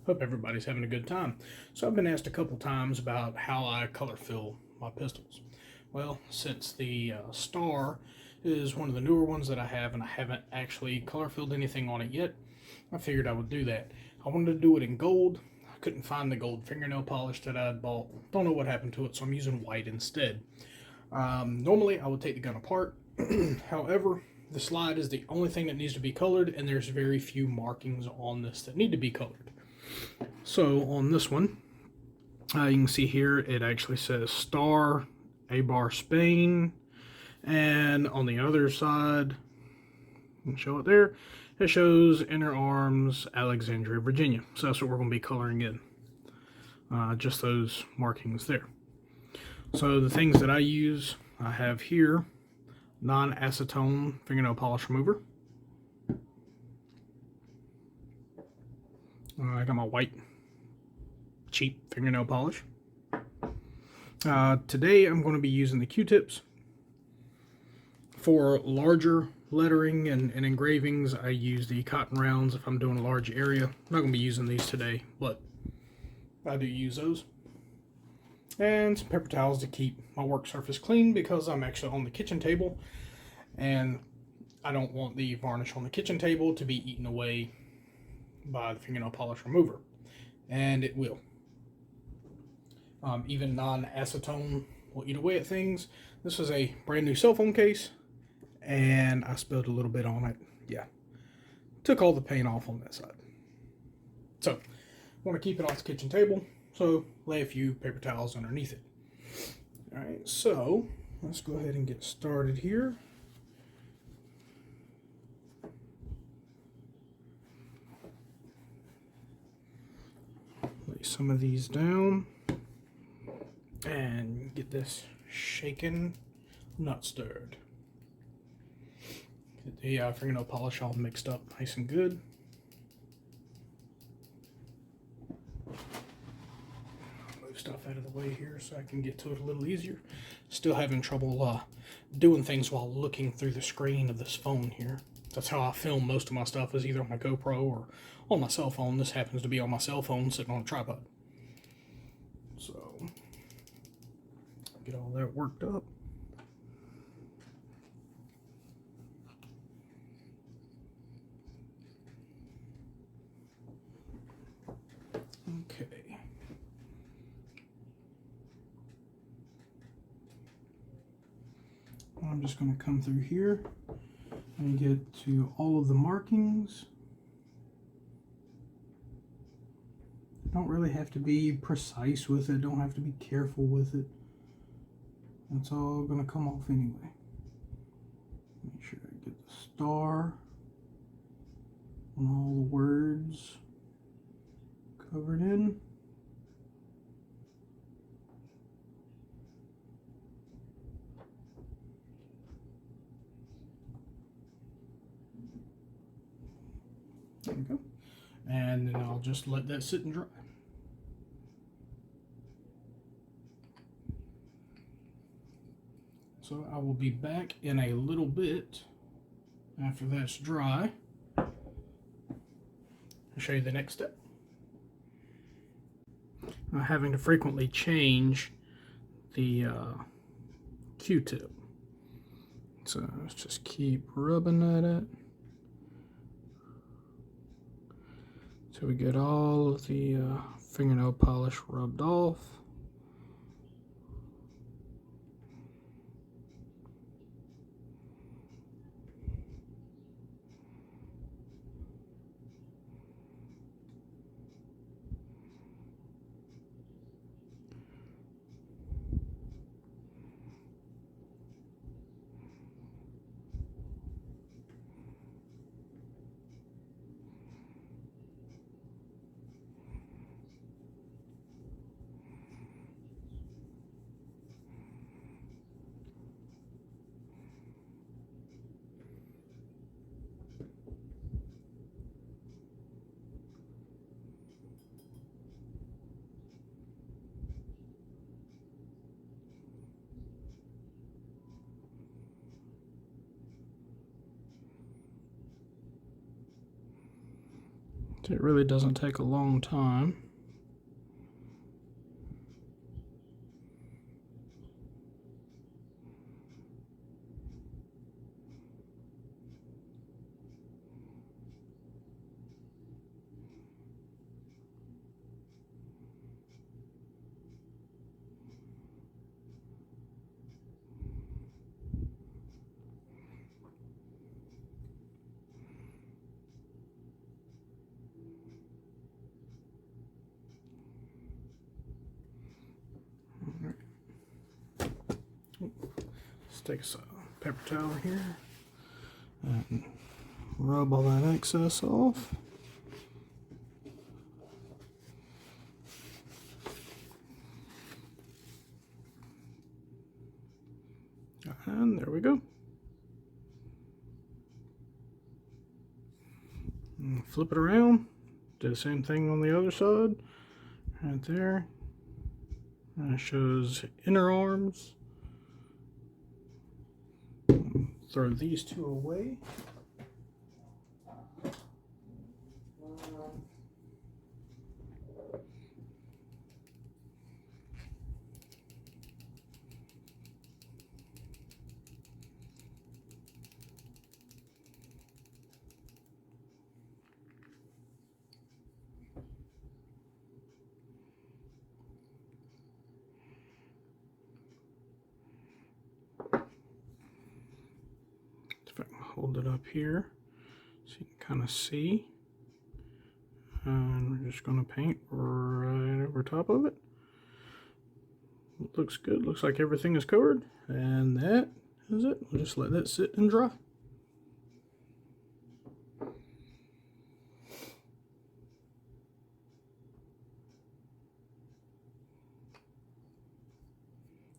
Hope everybody's having a good time. So I've been asked a couple times about how I color fill my pistols. Well, since the Star is one of the newer ones that I have and I haven't actually color filled anything on it yet, I figured I would do that. I wanted to do it in gold. I couldn't find the gold fingernail polish that I had bought. Don't know what happened to it, so I'm using white instead. Normally, I would take the gun apart. However, the slide is the only thing that needs to be colored, and there's very few markings on this that need to be colored. So on this one, you can see here it actually says Star, A-Bar Spain, and on the other side, you can show it there, it shows Inner Arms, Alexandria, Virginia. So that's what we're going to be coloring in. Just those markings there. So the things that I use, I have here non-acetone fingernail polish remover. I got my white cheap fingernail polish. Today I'm going to be using the Q-tips. For larger lettering and engravings, I use the cotton rounds if I'm doing a large area. I'm not going to be using these today, but I do use those. And some paper towels to keep my work surface clean because I'm actually on the kitchen table and I don't want the varnish on the kitchen table to be eaten away by the fingernail polish remover. And it will. Even non-acetone will eat away at things. This is a brand new cell phone case and I spilled a little bit on it. Yeah, took all the paint off on that side. So I want to keep it off the kitchen table, so lay a few paper towels underneath it. All right, so let's go ahead and get started here. Lay some of these down and get this shaken, not stirred. Get the fingernail polish all mixed up nice and good. Move stuff out of the way here so I can get to it a little easier. Still having trouble doing things while looking through the screen of this phone here. That's how I film most of my stuff, is either on my GoPro or on my cell phone. This happens to be on my cell phone sitting on a tripod. So, get all that worked up. Okay. I'm just going to come through here and get to all of the markings. Don't really have to be precise with it, don't have to be careful with it. It's all going to come off anyway. Make sure I get the star on all the words covered in. There we go. And then I'll just let that sit and dry. So I will be back in a little bit after that's dry. I'll show you the next step. I'm having to frequently change the Q-tip. So let's just keep rubbing at it till we get all of the fingernail polish rubbed off. It really doesn't take a long time. Let's take a paper towel here and rub all that excess off. And there we go. And flip it around. Do the same thing on the other side. Right there. And it shows inner arms. Throw these two away. If I can hold it up here so you can kind of see. And we're just going to paint right over top of it. Looks good. Looks like everything is covered. And that is it. We'll just let that sit and dry.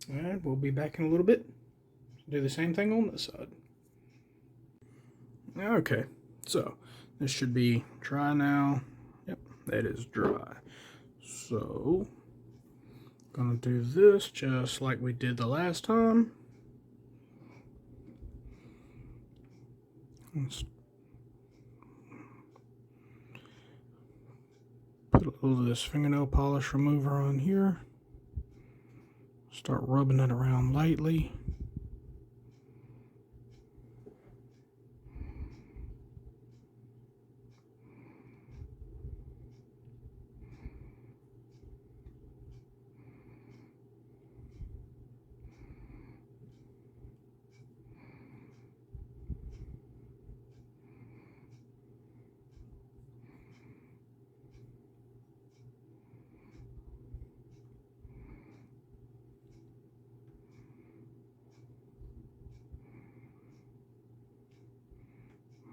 And we'll be back in a little bit. Do the same thing on this side. Okay, so this should be dry now. Yep, that is dry. So, gonna do this just like we did the last time. Let's put a little of this fingernail polish remover on here. Start rubbing it around lightly.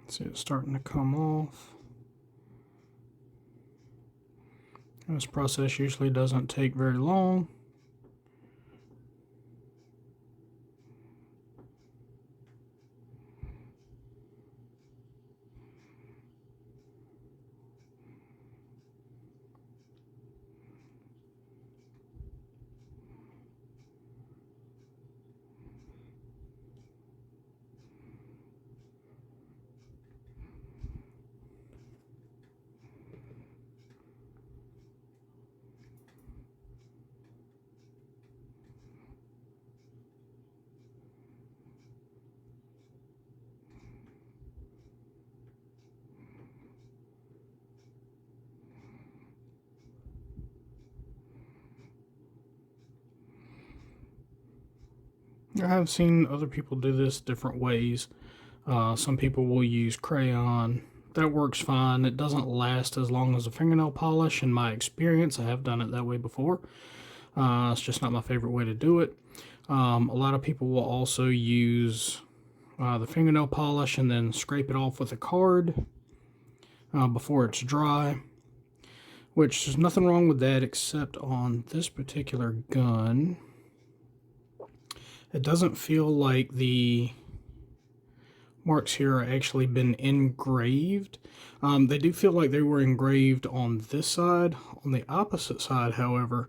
See, it's starting to come off. This process usually doesn't take very long. I have seen other people do this different ways. Some people will use crayon. That works fine. It doesn't last as long as a fingernail polish in my experience. I have done it that way before. It's just not my favorite way to do it. A lot of people will also use the fingernail polish and then scrape it off with a card before it's dry, which there's nothing wrong with that except on this particular gun. It doesn't feel like the marks here are actually been engraved. They do feel like they were engraved on this side. On the opposite side, however,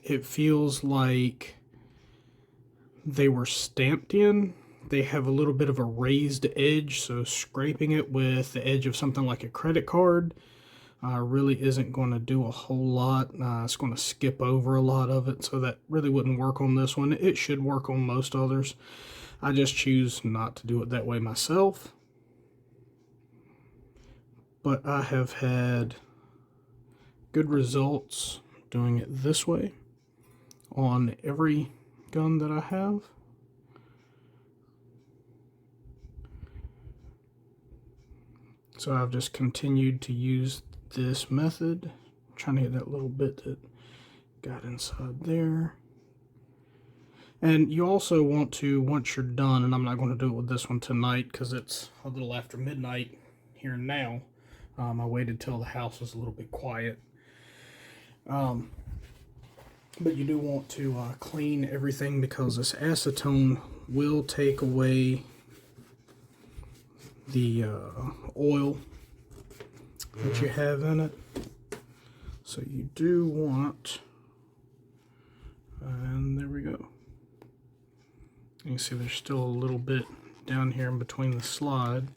it feels like they were stamped in. they have a little bit of a raised edge, so scraping it with the edge of something like a credit card really isn't going to do a whole lot. It's going to skip over a lot of it, so that really wouldn't work on this one. It should work on most others. I just choose not to do it that way myself. But I have had good results doing it this way on every gun that I have. So I've just continued to use this method, trying to get that little bit that got inside there. And you also want to, once you're done, and I'm not going to do it with this one tonight because it's a little after midnight here and now. I waited till the house was a little bit quiet. But you do want to clean everything, because this acetone will take away the oil that you have in it. So you do want, and there we go. You can see there's still a little bit down here in between the slide.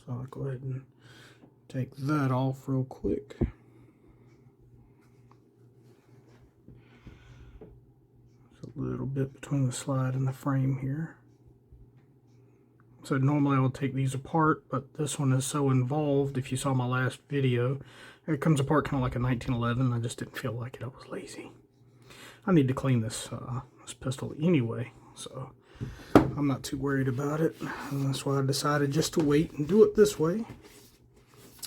So I'll go ahead and take that off real quick. There's a little bit between the slide and the frame here. So normally I would take these apart, but this one is so involved. If you saw my last video, it comes apart kind of like a 1911. I just didn't feel like it. I was lazy. I need to clean this pistol anyway, so I'm not too worried about it. And that's why I decided just to wait and do it this way.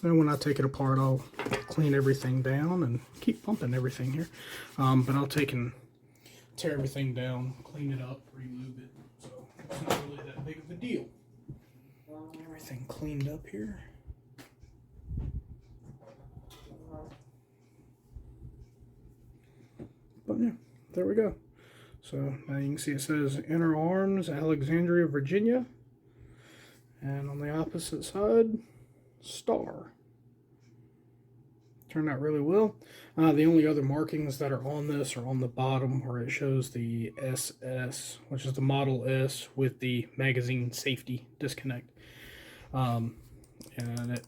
And when I take it apart, I'll clean everything down and keep pumping everything here. But I'll take and tear everything down, clean it up, re-lube it. So it's not really that big of a deal. Everything cleaned up here. But yeah, there we go. So now you can see it says Inner Arms, Alexandria, Virginia. And on the opposite side, Star. Turned out really well. The only other markings that are on this are on the bottom, where it shows the SS, which is the Model S with the magazine safety disconnect. And it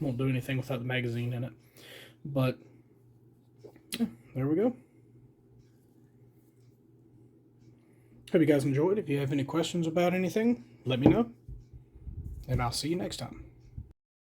won't do anything without the magazine in it. But yeah, there we go. Hope you guys enjoyed. If you have any questions about anything, let me know. And I'll see you next time.